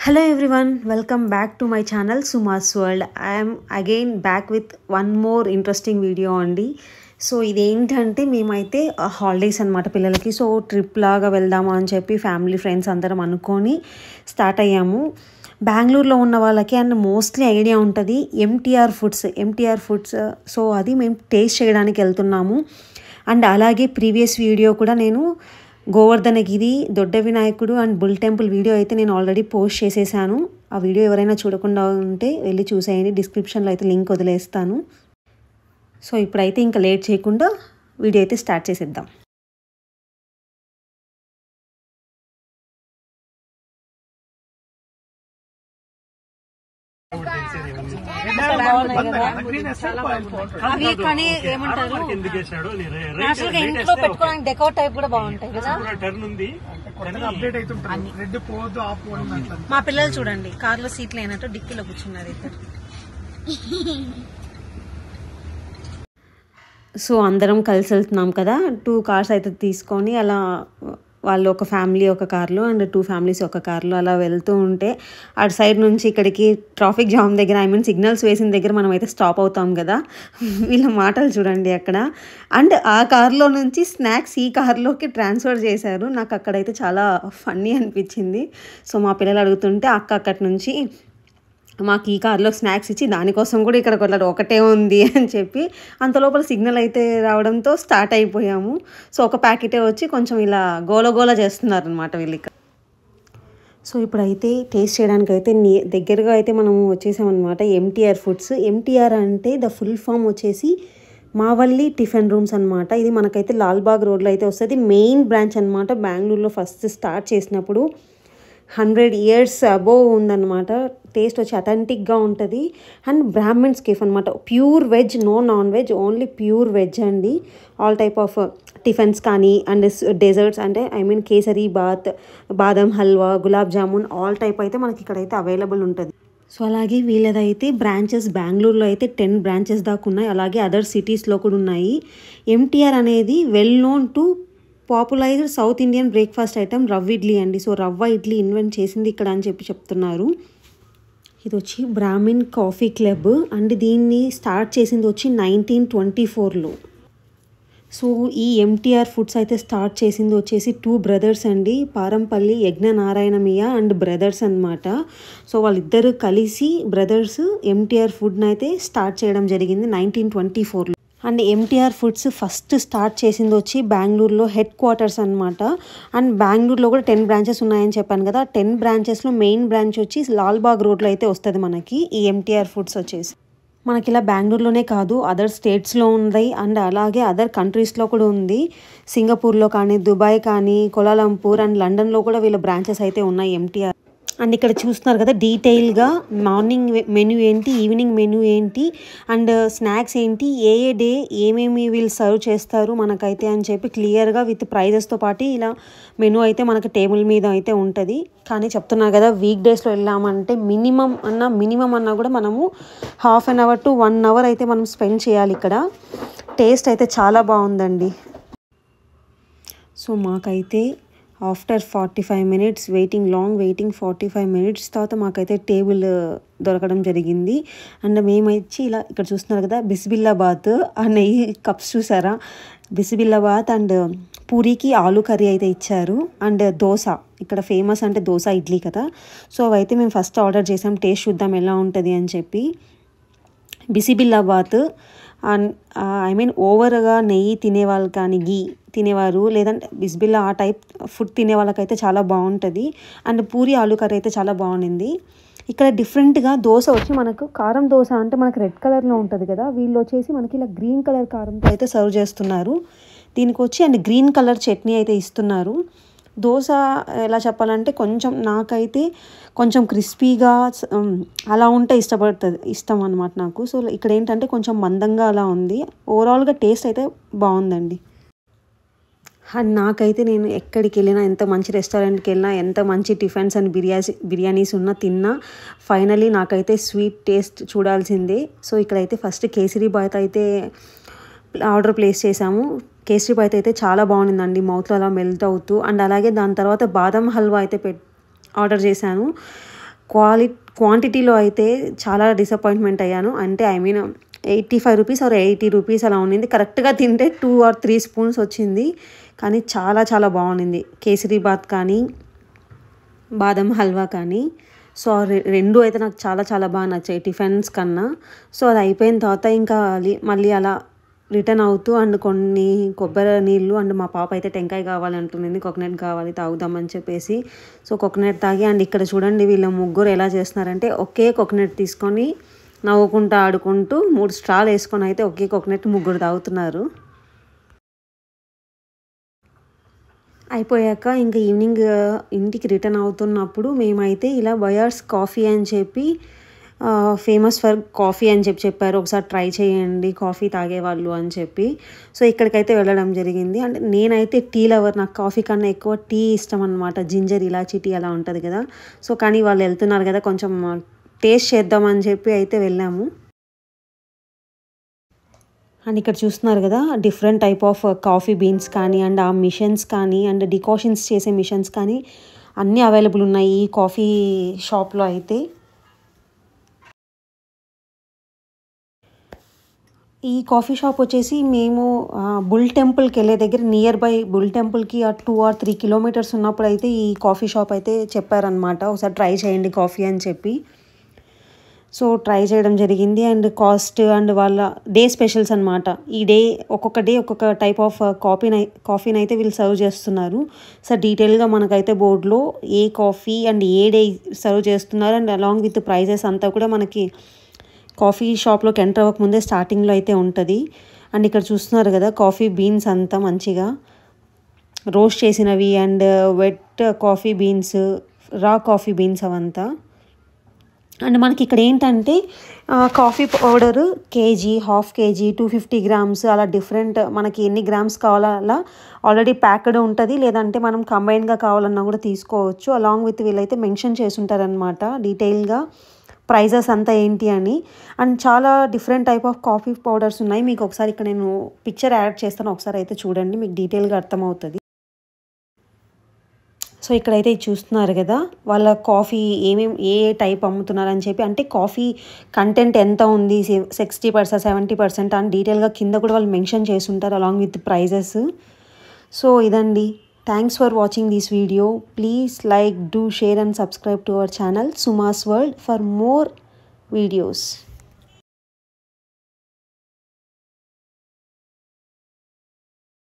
Hello everyone, welcome back to my channel Suma's World. I am again back with one more interesting video అండి. So ఇదేంటంటే మేమైతే holidays అనమాట పిల్లలకి. So trip లాగా వెళ్దాము అని చెప్పి ఫ్యామిలీ ఫ్రెండ్స్ అందరం అనుకొని స్టార్ట్ అయ్యాము. బెంగళూరులో ఉన్న వాళ్ళకి అండ్ మోస్ట్లీ ఐడియా ఉంటుంది ఎంటీఆర్ ఫుడ్స్. సో అది మేము టేస్ట్ చేయడానికి వెళ్తున్నాము. అండ్ అలాగే ప్రీవియస్ వీడియో కూడా నేను గోవర్ధనగిరి, దొడ్డ వినాయకుడు అండ్ బుల్ టెంపుల్ వీడియో అయితే నేను ఆల్రెడీ పోస్ట్ చేసేసాను. ఆ వీడియో ఎవరైనా చూడకుండా ఉంటే వెళ్ళి చూసేయండి, డిస్క్రిప్షన్లో అయితే లింక్ వదిలేస్తాను. సో ఇప్పుడైతే ఇంకా లేట్ చేయకుండా వీడియో అయితే స్టార్ట్ చేసేద్దాం. ఇంట్లో పెట్టుకోవడానికి డెకోర్ టైప్ కూడా బాగుంటాయి కదా. మా పిల్లలు చూడండి కార్లో సీట్లు అయినట్టు డిక్కీలో కూర్చున్నారు ఇద్దరు. సో అందరం కలిసి వెళ్తున్నాం కదా, 2 కార్స్ అయితే తీసుకొని అలా వాళ్ళు ఒక ఫ్యామిలీ ఒక కార్లో అండ్ 2 ఫ్యామిలీస్ ఒక కార్లో అలా వెళ్తూ ఉంటే అటు సైడ్ నుంచి ఇక్కడికి ట్రాఫిక్ జామ్ దగ్గర సిగ్నల్స్ వేసిన దగ్గర మనం అయితే స్టాప్ అవుతాం కదా. వీళ్ళ మాటలు చూడండి అక్కడ. అండ్ ఆ కార్లో నుంచి స్నాక్స్ ఈ కార్లోకి ట్రాన్స్ఫర్ చేశారు. నాకు అక్కడైతే చాలా ఫన్నీ అనిపించింది. సో మా పిల్లలు అడుగుతుంటే అక్క అక్కడి నుంచి మాకు ఈ కార్లో స్నాక్స్ ఇచ్చి దానికోసం కూడా ఇక్కడ ఒకటే ఉంది అని చెప్పి అంత లోపల సిగ్నల్ అయితే రావడంతో స్టార్ట్ అయిపోయాము. సో ఒక ప్యాకెటే వచ్చి కొంచెం ఇలా గోల చేస్తున్నారు అనమాట వీళ్ళు ఇక్కడ. సో ఇప్పుడైతే టేస్ట్ చేయడానికి అయితే దగ్గరగా అయితే మనం వచ్చేసామన్నమాట ఎంటీఆర్ ఫుడ్స్. ఎంటీఆర్ అంటే ద ఫుల్ ఫామ్ వచ్చేసి మావల్లి టిఫిన్ రూమ్స్ అనమాట. ఇది మనకైతే లాల్బాగ్ రోడ్లో అయితే వస్తుంది. మెయిన్ బ్రాంచ్ అనమాట. బెంగళూరులో ఫస్ట్ స్టార్ట్ చేసినప్పుడు 100 years అబోవ్ ఉందన్నమాట. టేస్ట్ వచ్చి అథెంటిక్గా ఉంటుంది. అండ్ బ్రాహ్మిన్స్ కేఫ్ అనమాట. Pure veg, no non veg, only pure veg అండి. ఆల్ టైప్ ఆఫ్ టిఫిన్స్ కానీ అండ్ డెజర్ట్స్ అంటే కేసరి బాత్, బాదం హల్వా, గులాబ్ జామున్ ఆల్ టైప్ అయితే మనకి ఇక్కడైతే అవైలబుల్ ఉంటుంది. సో అలాగే వీళ్ళదైతే బ్రాంచెస్ బెంగళూరులో అయితే 10 బ్రాంచెస్ దాకా ఉన్నాయి. అలాగే అదర్ సిటీస్లో కూడా ఉన్నాయి. ఎంటీఆర్ అనేది well known to popularised south Indian breakfast item రవ్వ ఇడ్లీ అండి. సో రవ్వ ఇడ్లీ ఇన్వెంట్ చేసింది ఇక్కడ అని చెప్పి చెప్తున్నారు. ఇది వచ్చి బ్రాహ్మిన్ కాఫీ క్లబ్ అండ్ దీన్ని స్టార్ట్ చేసింది వచ్చి 1924లో. సో ఈ ఎంటీఆర్ ఫుడ్స్ అయితే స్టార్ట్ చేసింది వచ్చేసి 2 brothers అండి, పారంపల్లి యజ్ఞనారాయణమయ్య అండ్ బ్రదర్స్ అనమాట. సో వాళ్ళిద్దరు కలిసి బ్రదర్స్ ఎంటీఆర్ ఫుడ్ని అయితే స్టార్ట్ చేయడం జరిగింది 1924లో. And MTR foods first start చేసింది వచ్చి బెంగళూరులో హెడ్ క్వార్టర్స్ అనమాట. అండ్ బెంగళూరులో కూడా 10 బ్రాంచెస్ ఉన్నాయని చెప్పాను కదా. 10 బ్రాంచెస్లో మెయిన్ బ్రాంచ్ వచ్చి లాల్బాగ్ రోడ్లో అయితే వస్తుంది మనకి ఈ ఎంటీఆర్ ఫుడ్స్ వచ్చేసి. మనకి ఇలా బెంగళూరులోనే కాదు అదర్ స్టేట్స్లో ఉంది అండ్ అలాగే అదర్ కంట్రీస్లో కూడా ఉంది. సింగపూర్లో కానీ, దుబాయ్ కానీ, కోలాలంపూర్ అండ్ లండన్లో కూడా వీళ్ళ బ్రాంచెస్ అయితే ఉన్నాయి ఎంటీఆర్. అండ్ ఇక్కడ చూస్తున్నారు కదా డీటెయిల్గా మార్నింగ్ మెనూ ఏంటి, ఈవినింగ్ మెనూ ఏంటి అండ్ స్నాక్స్ ఏంటి, ఏ డే ఏమేమి వీళ్ళు సర్వ్ చేస్తారు మనకైతే అని చెప్పి క్లియర్గా విత్ ప్రైజెస్తో పాటు ఇలా మెనూ అయితే మనకి టేబుల్ మీద అయితే ఉంటుంది. కానీ చెప్తున్నారు కదా వీక్ డేస్లో వెళ్ళామంటే మినిమం అన్నా కూడా మనము 1/2 hour to 1 hour అయితే మనం స్పెండ్ చేయాలి ఇక్కడ. టేస్ట్ అయితే చాలా బాగుందండి. సో మాకైతే after 45 minutes long waiting 45 minutes తర్వాత మాకైతే టేబుల్ దొరకడం జరిగింది. అండ్ మేమైతే ఇలా ఇక్కడ చూస్తున్నారు కదా బిస్బిల్లాబాత్ ఆ నెయ్యి కప్స్ చూసారా, బిస్బిల్లాబాత్ అండ్ పూరీకి ఆలు కర్రీ అయితే ఇచ్చారు. అండ్ దోశ ఇక్కడ ఫేమస్ అంటే దోశ ఇడ్లీ కదా. సో అవైతే మేము ఫస్ట్ ఆర్డర్ చేసాం, టేస్ట్ చూద్దాం ఎలా ఉంటుంది అని చెప్పి. బిసిబిల్లాబాత్ ఓవర్గా నెయ్యి తినేవాళ్ళు కానీ గీ తినేవారు లేదంటే బిస్బిల్లా ఆ టైప్ ఫుడ్ తినే వాళ్ళకైతే చాలా బాగుంటుంది. అండ్ పూరి ఆలు కర్రీ అయితే చాలా బాగుండింది. ఇక్కడ డిఫరెంట్గా దోశ వచ్చి మనకు కారం దోశ అంటే మనకు రెడ్ కలర్లో ఉంటుంది కదా, వీళ్ళు వచ్చేసి మనకి ఇలా గ్రీన్ కలర్ కారంతో అయితే సర్వ్ చేస్తున్నారు. దీనికి వచ్చి అండ్ గ్రీన్ కలర్ చట్నీ అయితే ఇస్తున్నారు. దోశ ఎలా చెప్పాలంటే నాకైతే కొంచెం క్రిస్పీగా అలా ఉంటే ఇష్టం అనమాట నాకు. సో ఇక్కడ ఏంటంటే కొంచెం మందంగా అలా ఉంది. ఓవరాల్గా టేస్ట్ అయితే బాగుందండి. అండ్ నాకైతే నేను ఎక్కడికి వెళ్ళినా, ఎంత మంచి రెస్టారెంట్కి వెళ్ళినా, ఎంత మంచి టిఫిన్స్ అండ్ బిర్యానీస్ ఉన్నా తిన్నా ఫైనలీ నాకైతే స్వీట్ టేస్ట్ చూడాల్సిందే. సో ఇక్కడైతే ఫస్ట్ కేసరి బాత్ అయితే ఆర్డర్ ప్లేస్ చేసాము. కేసరి బాత్ అయితే చాలా బాగుండిందండి, మౌత్లో అలా మెల్ట్ అవుతూ. అండ్ అలాగే దాని తర్వాత బాదం హల్వా అయితే ఆర్డర్ చేశాను. క్వాంటిటీలో అయితే చాలా డిసప్పాయింట్మెంట్ అయ్యాను. అంటే I mean 85 rupees or 80 rupees అలా ఉండింది. కరెక్ట్గా తింటే 2 or 3 స్పూన్స్ వచ్చింది. కానీ చాలా చాలా బాగుండింది. కేసరి బాత్ కానీ బాదం హల్వా కానీ. సో రెండు అయితే నాకు చాలా చాలా బాగా నచ్చాయి టిఫిన్స్ కన్నా. సో అది అయిపోయిన తర్వాత ఇంకా మళ్ళీ అలా రిటర్న్ అవుతూ అండ్ కొన్ని కొబ్బరి నీళ్ళు అండ్ మా పాప అయితే టెంకాయ కావాలంటుంది, కోకోనట్ కావాలి తాగుదామని చెప్పేసి. సో కోకోనట్ తాగి అండ్ ఇక్కడ చూడండి వీళ్ళ ముగ్గురు ఎలా చేస్తున్నారంటే ఒకే కోకోనట్ తీసుకొని నవ్వుకుంటూ ఆడుకుంటూ 3 స్ట్రాలు వేసుకొని అయితే ఒకే కోకోనట్ ముగ్గురు తాగుతున్నారు. అయిపోయాక ఇంకా ఈవినింగ్ ఇంటికి రిటర్న్ అవుతున్నప్పుడు మేమైతే ఇలా బయర్స్ కాఫీ అని చెప్పి ఫేమస్ ఫర్ కాఫీ అని చెప్పారు. ఒకసారి ట్రై చేయండి కాఫీ తాగేవాళ్ళు అని చెప్పి. సో ఇక్కడికైతే వెళ్ళడం జరిగింది. అంటే నేనైతే టీ లవర్, నాకు కాఫీ కన్నా ఎక్కువ టీ ఇష్టం అనమాట. జింజర్ ఇలాచీ టీ అలా ఉంటుంది కదా. సో కానీ వాళ్ళు వెళ్తున్నారు కదా కొంచెం టేస్ట్ చేద్దామని చెప్పి అయితే వెళ్ళాము. అండ్ ఇక్కడ చూస్తున్నారు కదా different type of coffee beans కానీ అండ్ ఆ మిషన్స్ కానీ అండ్ డికాషన్స్ చేసే మిషన్స్ కానీ అన్నీ అవైలబుల్ ఉన్నాయి ఈ కాఫీ షాప్లో అయితే. ఈ కాఫీ షాప్ వచ్చేసి మేము బుల్ టెంపుల్కి వెళ్ళే దగ్గర నియర్ బై బుల్ టెంపుల్కి 2 or 3 కిలోమీటర్స్ ఉన్నప్పుడు అయితే ఈ కాఫీ షాప్ అయితే చెప్పారనమాట. ఒకసారి ట్రై చేయండి కాఫీ అని చెప్పి. సో ట్రై చేయడం జరిగింది. అండ్ కాస్ట్ అండ్ వాళ్ళ డే స్పెషల్స్ అనమాట. ఈ డే ఒక్కొక్క డే ఒక్కొక్క టైప్ ఆఫ్ కాఫీని అయితే వీళ్ళు సర్వ్ చేస్తున్నారు. సో డీటెయిల్గా మనకైతే బోర్డులో ఏ కాఫీ అండ్ ఏ డే సర్వ్ చేస్తున్నారు అండ్ అలాంగ్ విత్ ప్రైజెస్ అంతా కూడా మనకి కాఫీ షాప్లోకి ఎంటర్ అవ్వకముందే స్టార్టింగ్లో అయితే ఉంటుంది. అండ్ ఇక్కడ చూస్తున్నారు కదా కాఫీ బీన్స్ అంతా మంచిగా రోస్ట్ చేసినవి అండ్ వెట్ కాఫీ బీన్స్, రా కాఫీ బీన్స్ అవంతా. అండ్ మనకి ఇక్కడ ఏంటంటే coffee powder KG, half KG, 250 grams అలా డిఫరెంట్ మనకి ఎన్ని గ్రామ్స్ కావాలో అలా ఆల్రెడీ ప్యాక్డ్ ఉంటుంది. లేదంటే మనం కంబైన్గా కావాలన్నా కూడా తీసుకోవచ్చు. అలాంగ్ విత్ వీళ్ళైతే మెన్షన్ చేసి ఉంటారనమాట డీటెయిల్గా ప్రైజెస్ అంతా ఏంటి అని. అండ్ చాలా different type of coffee powders ఉన్నాయి. మీకు ఒకసారి ఇక్కడ నేను పిక్చర్ యాడ్ చేస్తాను, ఒకసారి అయితే చూడండి, మీకు డీటెయిల్గా అర్థమవుతుంది. సో ఇక్కడైతే చూస్తున్నారు కదా వాళ్ళ కాఫీ ఏ టైప్ అమ్ముతున్నారు అని చెప్పి. అంటే కాఫీ కంటెంట్ ఎంత ఉంది, 60%, 70% అని డీటెయిల్గా కింద కూడా వాళ్ళు మెన్షన్ చేసి ఉంటారు అలాంగ్ విత్ ప్రైజెస్. సో ఇదండి. Thanks for watching this video. Please like, do, share and subscribe to our channel Suma's World for more videos.